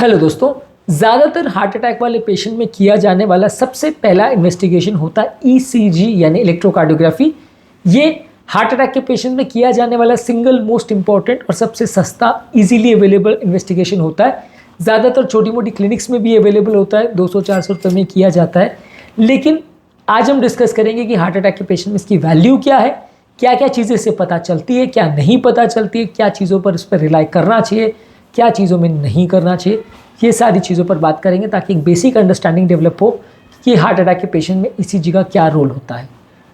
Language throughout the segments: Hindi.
हेलो दोस्तों, ज़्यादातर हार्ट अटैक वाले पेशेंट में किया जाने वाला सबसे पहला इन्वेस्टिगेशन होता है ईसीजी यानी इलेक्ट्रोकार्डियोग्राफी। ये हार्ट अटैक के पेशेंट में किया जाने वाला सिंगल मोस्ट इम्पॉर्टेंट और सबसे सस्ता इजीली अवेलेबल इन्वेस्टिगेशन होता है। ज़्यादातर छोटी मोटी क्लिनिक्स में भी अवेलेबल होता है, 200-400 रुपये में किया जाता है। लेकिन आज हम डिस्कस करेंगे कि हार्ट अटैक के पेशेंट में इसकी वैल्यू क्या है, क्या क्या चीज़ें इससे पता चलती है, क्या नहीं पता चलती है, क्या चीज़ों पर इस पर रिलाई करना चाहिए, क्या चीज़ों में नहीं करना चाहिए। ये सारी चीज़ों पर बात करेंगे ताकि एक बेसिक अंडरस्टैंडिंग डेवलप हो कि हार्ट अटैक के पेशेंट में ईसीजी का क्या रोल होता है।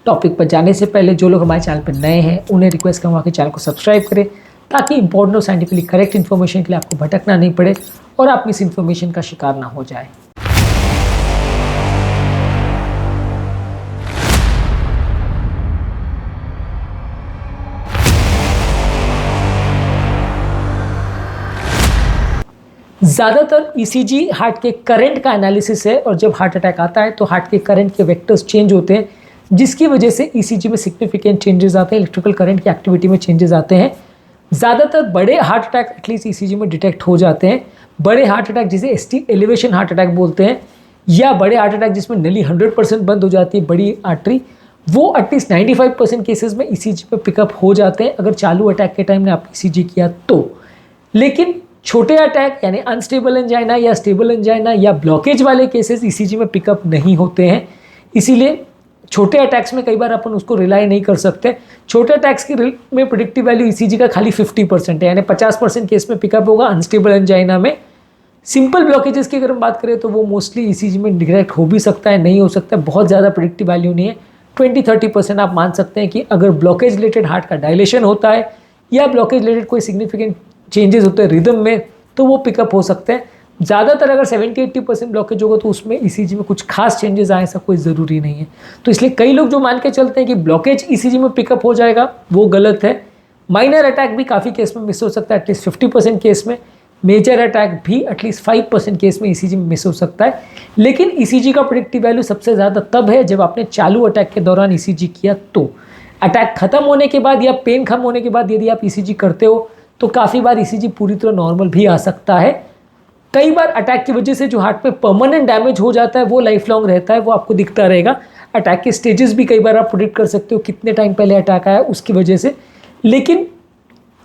टॉपिक पर जाने से पहले जो लोग हमारे चैनल पर नए हैं उन्हें रिक्वेस्ट करूँगा कि चैनल को सब्सक्राइब करें ताकि इंपॉर्टेंट और साइंटिफिकली करेक्ट इन्फॉर्मेशन के लिए आपको भटकना नहीं पड़े और आप मिस इन्फॉर्मेशन का शिकार ना हो जाए। ज़्यादातर ईसीजी हार्ट के करंट का एनालिसिस है और जब हार्ट अटैक आता है तो हार्ट के करंट के वेक्टर्स चेंज होते हैं, जिसकी वजह से ईसीजी में सिग्निफिकेंट चेंजेस आते हैं, इलेक्ट्रिकल करंट की एक्टिविटी में चेंजेस आते हैं। ज़्यादातर बड़े हार्ट अटैक एटलीस्ट ईसीजी में डिटेक्ट हो जाते हैं। बड़े हार्ट अटैक जिसे एसटी एलिवेशन हार्ट अटैक बोलते हैं, या बड़े हार्ट अटैक जिसमें नली 100% बंद हो जाती है बड़ी आर्टरी, वो एटलीस्ट 95% केसेस में ईसीजी पे पिकअप हो जाते हैं अगर चालू अटैक के टाइम ने आप ईसीजी किया तो। लेकिन छोटे अटैक यानी अनस्टेबल एंजाइना या स्टेबल एंजाइना या ब्लॉकेज वाले केसेस ईसीजी में पिकअप नहीं होते हैं। इसीलिए छोटे अटैक्स में कई बार अपन उसको रिलाई नहीं कर सकते। छोटे अटैक्स की में प्रेडिक्टिव वैल्यू ईसीजी का खाली 50% है, यानी 50% केस में पिकअप होगा अनस्टेबल एंजाइना में। सिंपल ब्लॉकेजेस की अगर हम बात करें तो वो मोस्टली ईसीजी में डिटेक्ट हो भी सकता है, नहीं हो सकता है, बहुत ज़्यादा प्रेडिक्टिव वैल्यू नहीं है। 20-30% आप मान सकते हैं कि अगर ब्लॉकेज रिलेटेड हार्ट का डायलेशन होता है या ब्लॉकेज रिलेटेड कोई सिग्निफिकेंट चेंजेस होते हैं रिदम में तो वो पिकअप हो सकते हैं। ज़्यादातर अगर 70-80% ब्लॉकेज होगा तो उसमें ईसीजी में कुछ खास चेंजेस आए, ऐसा कोई ज़रूरी नहीं है। तो इसलिए कई लोग जो मान के चलते हैं कि ब्लॉकेज ईसीजी में पिकअप हो जाएगा, वो गलत है। माइनर अटैक भी काफ़ी केस में मिस हो सकता है, एटलीस्ट 50% केस में। मेजर अटैक भी एटलीस्ट 5% केस में ईसीजी में मिस हो सकता है। लेकिन ईसीजी का प्रेडिक्टिव वैल्यू सबसे ज़्यादा तब है जब आपने चालू अटैक के दौरान ईसीजी किया तो। अटैक खत्म होने के बाद या पेन खत्म होने के बाद यदि आप ईसीजी करते हो तो काफ़ी बार ईसीजी पूरी तरह नॉर्मल भी आ सकता है। कई बार अटैक की वजह से जो हार्ट में परमानेंट डैमेज हो जाता है वो लाइफ लॉन्ग रहता है, वो आपको दिखता रहेगा। अटैक के स्टेजेस भी कई बार आप प्रेडिक्ट कर सकते हो कितने टाइम पहले अटैक आया उसकी वजह से। लेकिन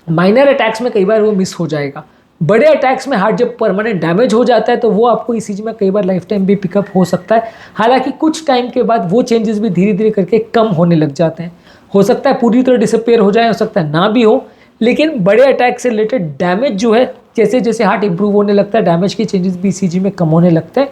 माइनर अटैक्स में कई बार वो मिस हो जाएगा। बड़े अटैक्स में हार्ट जब परमानेंट डैमेज हो जाता है तो वो आपको ईसीजी में कई बार लाइफ टाइम भी पिकअप हो सकता है। हालांकि कुछ टाइम के बाद वो चेंजेस भी धीरे धीरे करके कम होने लग जाते हैं। हो सकता है पूरी तरह डिसअपेयर हो जाए, हो सकता है ना भी हो। लेकिन बड़े अटैक से रिलेटेड डैमेज जो है, जैसे जैसे हार्ट इंप्रूव होने लगता है डैमेज के चेंजेस भी ईसीजी में कम होने लगते हैं।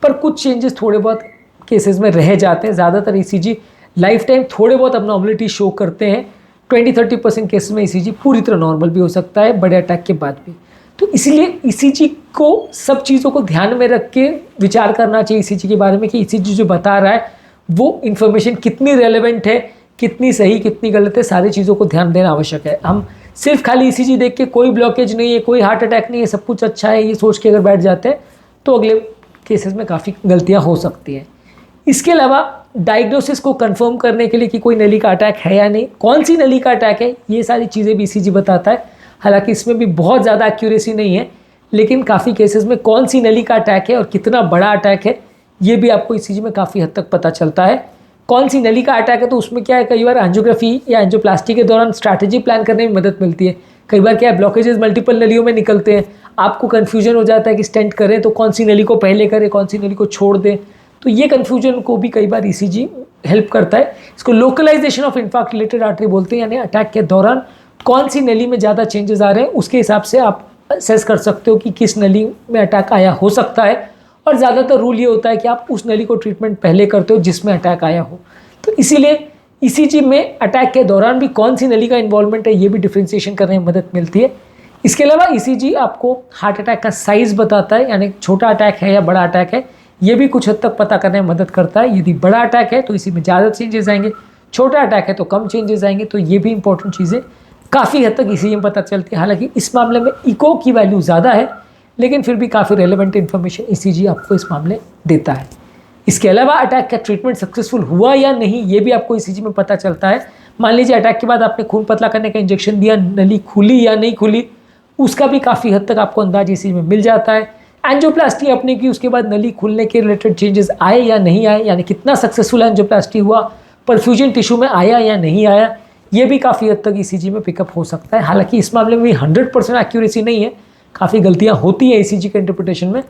पर कुछ चेंजेस थोड़े बहुत केसेस में रह जाते हैं। ज़्यादातर ईसीजी लाइफ टाइम थोड़े बहुत अबनॉर्मलिटी शो करते हैं। 20-30% केसेस में ईसीजी पूरी तरह नॉर्मल भी हो सकता है बड़े अटैक के बाद भी। तो इसीलिए ईसीजी को सब चीज़ों को ध्यान में रख के विचार करना चाहिए ईसीजी के बारे में कि ईसीजी जो बता रहा है वो इन्फॉर्मेशन कितनी रेलेवेंट है, कितनी सही, कितनी गलत है, सारी चीज़ों को ध्यान देना आवश्यक है। हम सिर्फ खाली ईसीजी देख के कोई ब्लॉकेज नहीं है, कोई हार्ट अटैक नहीं है, सब कुछ अच्छा है, ये सोच के अगर बैठ जाते हैं तो अगले केसेस में काफ़ी गलतियां हो सकती हैं। इसके अलावा डायग्नोसिस को कंफर्म करने के लिए कि कोई नली का अटैक है या नहीं, कौन सी नली का अटैक है, ये सारी चीज़ें भी ईसीजी बताता है। हालांकि इसमें भी बहुत ज़्यादा एक्यूरेसी नहीं है, लेकिन काफ़ी केसेस में कौन सी नली का अटैक है और कितना बड़ा अटैक है ये भी आपको ईसीजी में काफ़ी हद तक पता चलता है। कौन सी नली का अटैक है तो उसमें क्या है, कई बार एंजियोग्राफी या एंजियोप्लास्टी के दौरान स्ट्रैटेजी प्लान करने में मदद मिलती है। कई बार क्या है, ब्लॉकेजेस मल्टीपल नलियों में निकलते हैं, आपको कन्फ्यूजन हो जाता है कि स्टेंट करें तो कौन सी नली को पहले करें, कौन सी नली को छोड़ दें। तो ये कन्फ्यूजन को भी कई बार ईसीजी हेल्प करता है। इसको localization of infarct related artery बोलते हैं, यानी अटैक के दौरान कौन सी नली में ज़्यादा चेंजेस आ रहे हैं उसके हिसाब से आप असेस कर सकते हो कि किस नली में अटैक आया हो सकता है। और ज़्यादातर रूल ये होता है कि आप उस नली को ट्रीटमेंट पहले करते हो जिसमें अटैक आया हो। तो इसीलिए ईसीजी में अटैक के दौरान भी कौन सी नली का इन्वॉल्वमेंट है ये भी डिफ्रेंशिएशन करने में मदद मिलती है। इसके अलावा ईसीजी आपको हार्ट अटैक का साइज़ बताता है, यानी छोटा अटैक है या बड़ा अटैक है, ये भी कुछ हद तक पता करने में मदद करता है। यदि बड़ा अटैक है तो इसी में ज़्यादा चेंजेस आएंगे, छोटा अटैक है तो कम चेंजेस आएंगे। तो ये भी इंपॉर्टेंट चीज़ें काफ़ी हद तक ईसीजी में पता चलती है। हालांकि इस मामले में इको की वैल्यू ज़्यादा है, लेकिन फिर भी काफ़ी रेलेवेंट इन्फॉर्मेशन ईसीजी आपको इस मामले देता है। इसके अलावा अटैक का ट्रीटमेंट सक्सेसफुल हुआ या नहीं ये भी आपको ईसीजी में पता चलता है। मान लीजिए अटैक के बाद आपने खून पतला करने का इंजेक्शन दिया, नली खुली या नहीं खुली, उसका भी काफ़ी हद तक आपको अंदाज ईसीजी में मिल जाता है। एंजियोप्लास्टी अपने की, उसके बाद नली खुलने के रिलेटेड चेंजेस आए या नहीं आए, यानी कितना सक्सेसफुल एंजियोप्लास्टी हुआ, परफ्यूजन टिश्यू में आया या नहीं आया, ये भी काफ़ी हद तक ईसीजी में पिकअप हो सकता है। हालांकि इस मामले में भी 100% एक्यूरेसी नहीं है, काफ़ी गलतियां होती हैं ईसीजी के इंटरप्रिटेशन में,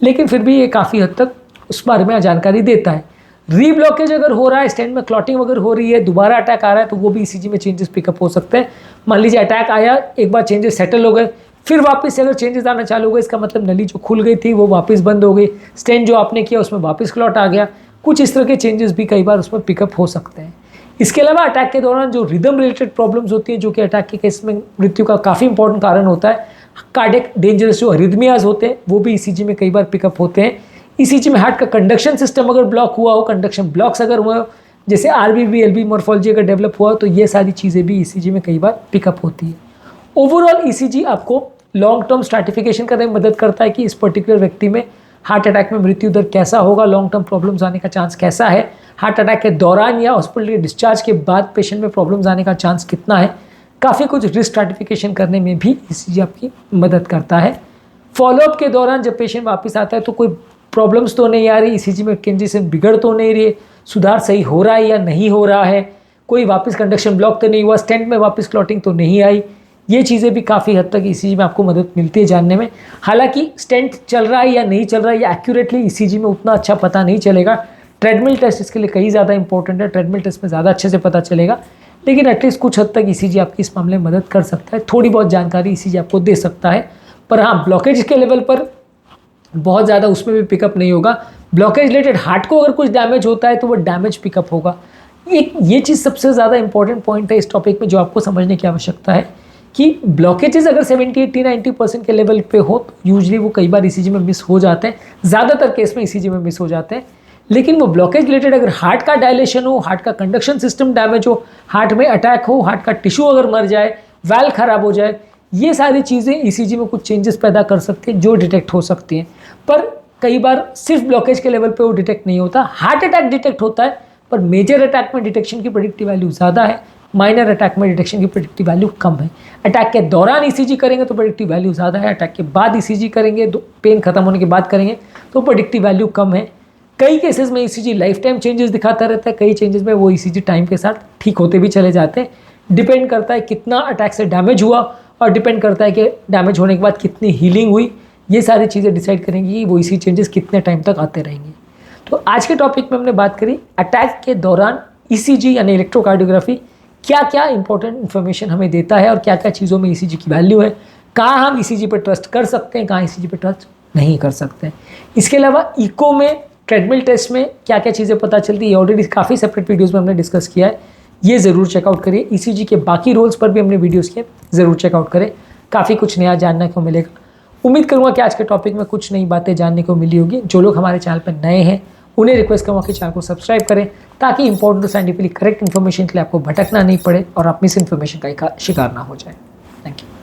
लेकिन फिर भी ये काफ़ी हद तक उस बारे में जानकारी देता है। रीब्लॉकेज अगर हो रहा है, स्टेंट में क्लॉटिंग अगर हो रही है, दोबारा अटैक आ रहा है, तो वो भी ईसीजी में चेंजेस पिकअप हो सकते हैं। मान लीजिए अटैक आया, एक बार चेंजेस सेटल हो गए, फिर वापस से अगर चेंजेस आना चालू हो गए, इसका मतलब नली जो खुल गई थी वो वापस बंद हो गई, स्टेंट जो आपने किया उसमें वापस क्लॉट आ गया, कुछ इस तरह के चेंजेस भी कई बार उसमें पिकअप हो सकते हैं। इसके अलावा अटैक के दौरान जो रिदम रिलेटेड प्रॉब्लम्स होती हैं, जो कि अटैक के केस में मृत्यु का काफ़ी इंपॉर्टेंट कारण होता है, कार्डियक डेंजरस जो अरिथमियाज होते हैं वो भी ईसीजी में कई बार पिकअप होते हैं। ईसीजी में हार्ट का कंडक्शन सिस्टम अगर ब्लॉक हुआ हो, कंडक्शन ब्लॉक्स अगर हुआ हो, जैसे आरबीबी एलबी मॉर्फोलॉजी अगर डेवलप हुआ हो, तो ये सारी चीज़ें भी ईसीजी में कई बार पिकअप होती है। ओवरऑल ईसीजी आपको लॉन्ग टर्म स्ट्रैटिफिकेशन करने में मदद करता है कि इस पर्टिकुलर व्यक्ति में हार्ट अटैक में मृत्यु दर कैसा होगा, लॉन्ग टर्म प्रॉब्लम्स आने का चांस कैसा है, हार्ट अटैक के दौरान या हॉस्पिटल के डिस्चार्ज के बाद पेशेंट में प्रॉब्लम्स आने का चांस कितना है, काफ़ी कुछ रिस्क स्ट्रैटिफिकेशन करने में भी ईसीजी आपकी मदद करता है। फॉलोअप के दौरान जब पेशेंट वापस आता है तो कोई प्रॉब्लम्स तो नहीं आ रही, ईसीजी में कंडीशन बिगड़ तो नहीं रही, सुधार सही हो रहा है या नहीं हो रहा है, कोई वापस कंडक्शन ब्लॉक तो नहीं हुआ, स्टेंट में वापस क्लॉटिंग तो नहीं आई, ये चीज़ें भी काफ़ी हद तक ईसीजी में आपको मदद मिलती है जानने में। हालांकि स्टेंट चल रहा है या नहीं चल रहा है, या एक्यूरेटली ईसीजी में उतना अच्छा पता नहीं चलेगा। ट्रेडमिल टेस्ट इसके लिए कहीं ज़्यादा इंपॉर्टेंट है, ट्रेडमिल टेस्ट में ज़्यादा अच्छे से पता चलेगा, लेकिन एटलीस्ट कुछ हद तक ईसीजी आपकी इस मामले में मदद कर सकता है, थोड़ी बहुत जानकारी ईसीजी आपको दे सकता है। पर हाँ, ब्लॉकेज के लेवल पर बहुत ज़्यादा उसमें भी पिकअप नहीं होगा। ब्लॉकेज रिलेटेड हार्ट को अगर कुछ डैमेज होता है तो वो डैमेज पिकअप होगा। ये चीज़ सबसे ज़्यादा इंपॉर्टेंट पॉइंट है इस टॉपिक में, जो आपको समझने की आवश्यकता है कि ब्लॉकेजेस अगर 70, 80, 90% के लेवल पे हो तो यूजली वो कई बार ईसीजी में मिस हो जाते हैं, ज़्यादातर केस में ईसीजी में मिस हो जाते हैं। लेकिन वो ब्लॉकेज रिलेटेड अगर हार्ट का डायलेशन हो, हार्ट का कंडक्शन सिस्टम डैमेज हो, हार्ट में अटैक हो, हार्ट का टिश्यू अगर मर जाए, वैल खराब हो जाए, ये सारी चीज़ें ईसीजी में कुछ चेंजेस पैदा कर सकती हैं जो डिटेक्ट हो सकती हैं। पर कई बार सिर्फ ब्लॉकेज के लेवल पे वो डिटेक्ट नहीं होता, हार्ट अटैक डिटेक्ट होता है, पर मेजर अटैक में डिटेक्शन की प्रेडिक्टिव वैल्यू ज़्यादा है, माइनर अटैक में डिटेक्शन की प्रेडिक्टिव वैल्यू कम है। अटैक के दौरान ईसीजी करेंगे तो प्रेडिक्टिव वैल्यू ज़्यादा है, अटैक के बाद ईसीजी करेंगे, पेन खत्म होने के बाद करेंगे तो प्रेडिक्टिव वैल्यू कम है। कई केसेस में ईसीजी लाइफ टाइम चेंजेस दिखाता रहता है, कई चेंजेस में वो ईसीजी टाइम के साथ ठीक होते भी चले जाते हैं। डिपेंड करता है कितना अटैक से डैमेज हुआ, और डिपेंड करता है कि डैमेज होने के बाद कितनी हीलिंग हुई, ये सारी चीज़ें डिसाइड करेंगी कि वो ईसीजी चेंजेस कितने टाइम तक आते रहेंगे। तो आज के टॉपिक में हमने बात करी अटैक के दौरान ईसीजी यानी इलेक्ट्रोकार्डियोग्राफी क्या क्या इंपॉर्टेंट इन्फॉर्मेशन हमें देता है, और क्या क्या चीज़ों में ईसीजी की वैल्यू है, कहाँ हम ईसीजी पर ट्रस्ट कर सकते हैं, कहाँ ईसीजी पर ट्रस्ट नहीं कर सकते हैं। इसके अलावा इको में, ट्रेडमिल टेस्ट में क्या क्या चीज़ें पता चलती है, ऑलरेडी काफ़ी सेपरेट वीडियोज़ में हमने डिस्कस किया है, ये ज़रूर चेकआउट करिए। ईसीजी के बाकी रोल्स पर भी हमने वीडियोज़ किए, ज़रूर चेकआउट करें, काफ़ी कुछ नया जानने को मिलेगा। उम्मीद करूँगा कि आज के टॉपिक में कुछ नई बातें जानने को मिली होगी। जो लोग हमारे चैनल पर नए हैं उन्हें रिक्वेस्ट करूँगा कि चैनल को सब्सक्राइब करें, ताकि इंपॉर्टेंट साइंटिफिकली करेक्ट इन्फॉर्मेशन के लिए आपको भटकना नहीं पड़े और आप मिस इन्फॉर्मेशन का शिकार ना हो जाए। Thank you.